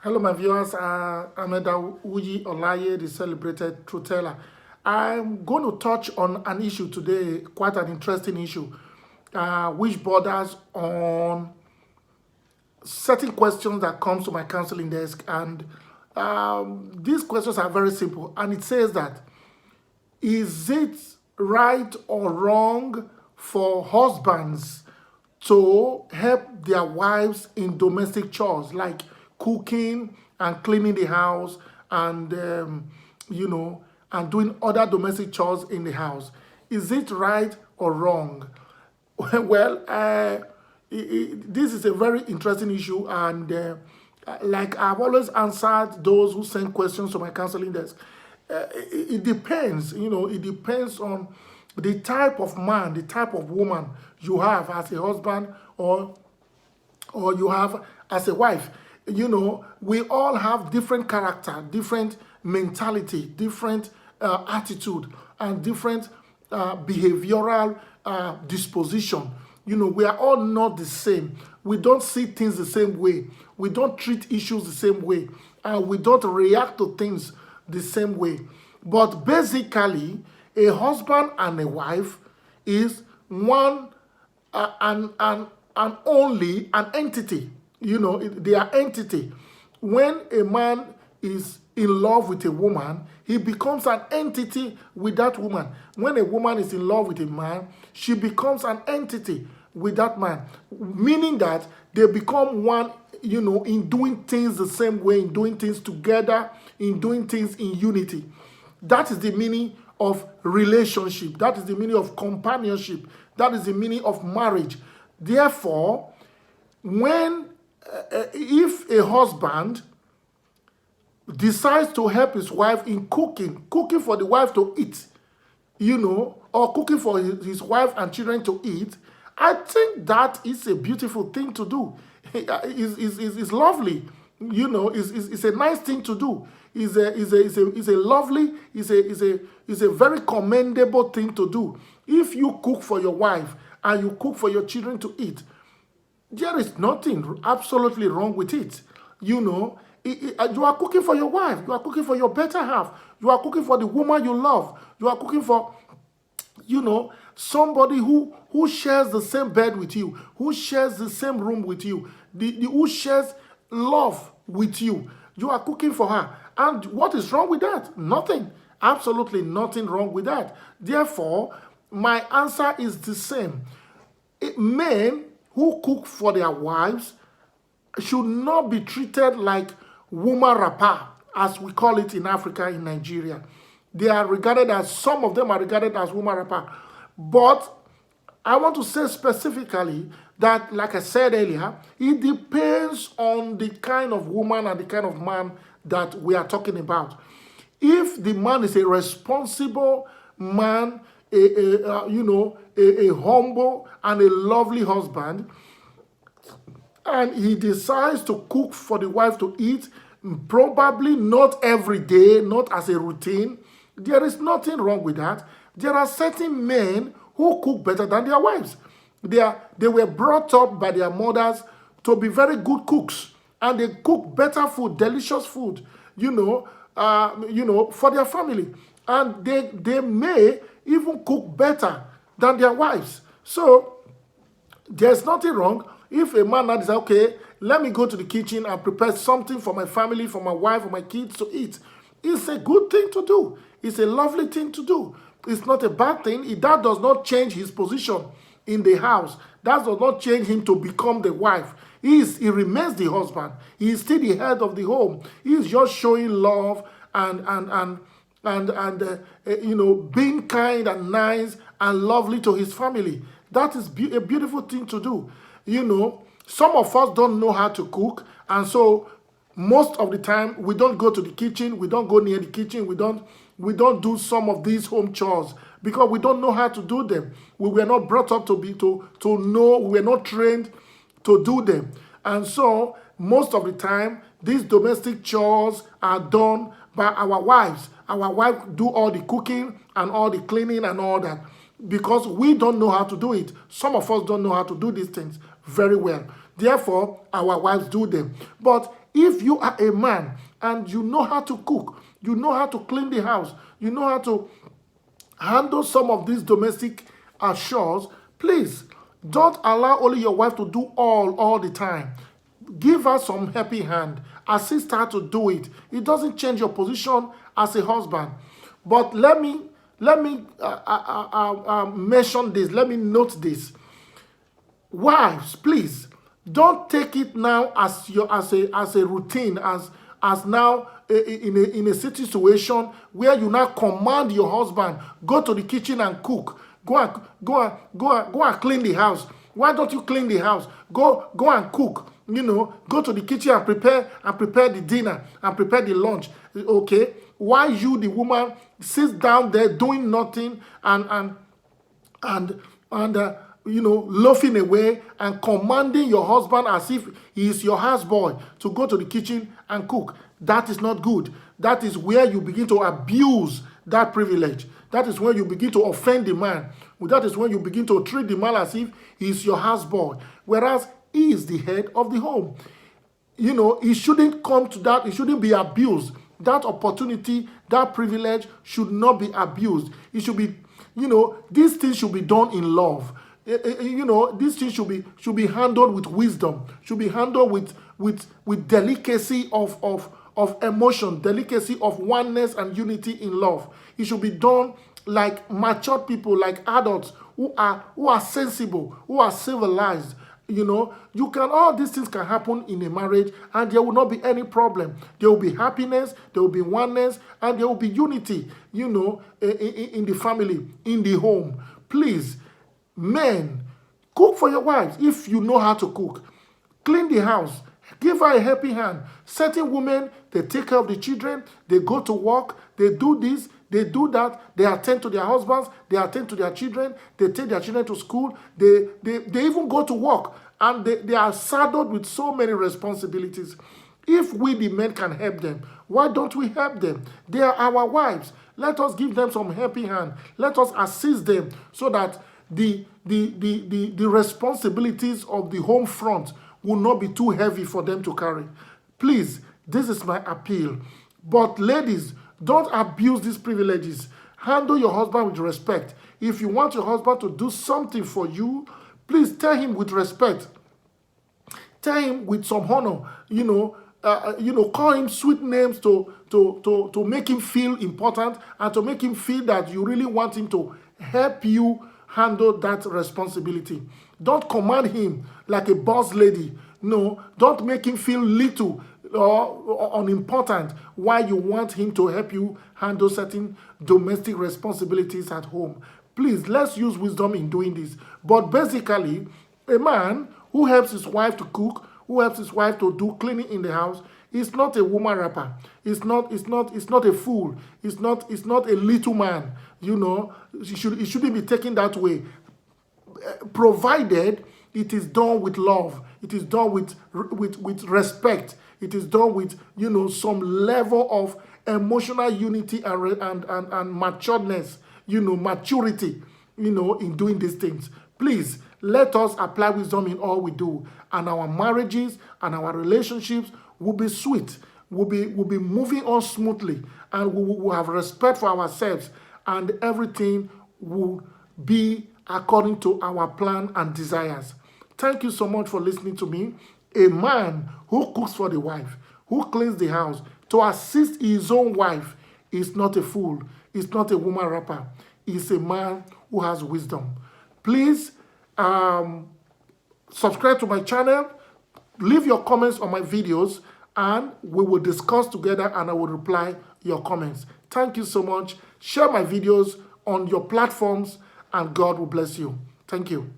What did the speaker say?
Hello, my viewers. I'm Uyi Olaye, the celebrated truth teller. I'm going to touch on an issue today, quite an interesting issue, which borders on certain questions that comes to my counseling desk. And these questions are very simple. And it says that, is it right or wrong for husbands to help their wives in domestic chores like cooking and cleaning the house and you know and doing other domestic chores in the house? Is it right or wrong? Well, this is a very interesting issue, and like I've always answered those who send questions to my counseling desk, it depends. It depends on the type of man, the type of woman you have as a husband, or you have as a wife. We all have different character, different mentality, different attitude, and different behavioral disposition. We are all not the same. We don't see things the same way. We don't treat issues the same way. And we don't react to things the same way. But basically, a husband and a wife is one and only an entity. They are entity. When a man is in love with a woman, he becomes an entity with that woman. When a woman is in love with a man, she becomes an entity with that man, meaning that they become one, in doing things the same way, in doing things together, in doing things in unity. That is the meaning of relationship. That is the meaning of companionship. That is the meaning of marriage. Therefore, when if a husband decides to help his wife in cooking for the wife to eat, or cooking for his wife and children to eat, I think that is a beautiful thing to do. It's lovely. It's a nice thing to do. It's a lovely, it's a very commendable thing to do. If you cook for your wife and you cook for your children to eat, there is nothing absolutely wrong with it. You are cooking for your wife. You are cooking for your better half. You are cooking for the woman you love. You are cooking for, somebody who shares the same bed with you, who shares the same room with you, who shares love with you. You are cooking for her. And what is wrong with that? Nothing. Absolutely nothing wrong with that. Therefore, my answer is the same. Men who cook for their wives should not be treated like woman rapa, as we call it in Africa, in Nigeria. Some of them are regarded as woman rapa. But I want to say specifically that, like I said earlier, it depends on the kind of woman and the kind of man that we are talking about. If the man is a responsible man, a humble and a lovely husband, and he decides to cook for the wife to eat, probably not every day, not as a routine, there is nothing wrong with that. There are certain men who cook better than their wives. They were brought up by their mothers to be very good cooks, and they cook better food, delicious food, for their family. And they may even cook better than their wives. So there's nothing wrong if a man now says, okay, let me go to the kitchen and prepare something for my family, for my wife, for my kids to eat. It's a good thing to do. It's a lovely thing to do. It's not a bad thing. That does not change his position in the house. That does not change him to become the wife. He remains the husband. He is still the head of the home. He is just showing love and being kind and nice and lovely to his family. That is a beautiful thing to do. Some of us don't know how to cook, and so most of the time we don't go to the kitchen, we don't go near the kitchen, we don't do some of these home chores because we don't know how to do them. We were not brought up to know, we were not trained to do them. And so most of the time these domestic chores are done by our wives. Our wives do all the cooking and all the cleaning and all that because we don't know how to do it. Some of us don't know how to do these things very well. Therefore, our wives do them. But if you are a man and you know how to cook, you know how to clean the house, you know how to handle some of these domestic chores, please don't allow only your wife to do all the time. Give her some helping hand. Assist her to do it. It doesn't change your position as a husband. But let me mention this. Let me note this. Wives, please don't take it now as a routine, as now in a situation where you now command your husband, go to the kitchen and cook. Go and clean the house. Why don't you clean the house? Go and cook. Go to the kitchen and prepare the dinner and prepare the lunch. Okay? Why you, the woman, sits down there doing nothing and loafing away and commanding your husband as if he is your houseboy to go to the kitchen and cook? That is not good. That is where you begin to abuse that privilege. That is when you begin to offend the man. That is when you begin to treat the man as if he is your houseboy, whereas he is the head of the home. He shouldn't come to that. He shouldn't be abused. That opportunity, that privilege should not be abused. It should be, these things should be done in love. These things should be handled with wisdom. Should be handled with delicacy of emotion, delicacy of oneness and unity in love. It should be done like matured people, like adults who are sensible, who are civilized. All these things can happen in a marriage and there will not be any problem. There will be happiness, there will be oneness, and there will be unity, in the family, in the home. Please, men, cook for your wives if you know how to cook. Clean the house. Give her a helping hand. Certain women, they take care of the children, they go to work, they do this, they do that, they attend to their husbands, they attend to their children, they take their children to school, they even go to work, and they are saddled with so many responsibilities. If we, the men, can help them, why don't we help them? They are our wives. Let us give them some helping hand. Let us assist them so that the responsibilities of the home front will not be too heavy for them to carry. Please, this is my appeal. But ladies, don't abuse these privileges. Handle your husband with respect. If you want your husband to do something for you, please tell him with respect. Tell him with some honor. Call him sweet names to make him feel important and to make him feel that you really want him to help you handle that responsibility. Don't command him like a boss lady. No, don't make him feel little or unimportant while you want him to help you handle certain domestic responsibilities at home. Please, let's use wisdom in doing this. But basically, a man who helps his wife to cook, who helps his wife to do cleaning in the house, is not a woman rapper. It's not a fool. It's not a little man. It shouldn't be taken that way. Provided it is done with love, it is done with respect, it is done with some level of emotional unity and matureness, maturity, in doing these things. Please let us apply wisdom in all we do, and our marriages and our relationships will be sweet, will be moving on smoothly, and we will have respect for ourselves, and everything will be according to our plan and desires. Thank you so much for listening to me. A man who cooks for the wife, who cleans the house, to assist his own wife, is not a fool. Is not a woman rapper. Is a man who has wisdom. Please subscribe to my channel. Leave your comments on my videos, and we will discuss together, and I will reply your comments. Thank you so much. Share my videos on your platforms, and God will bless you. Thank you.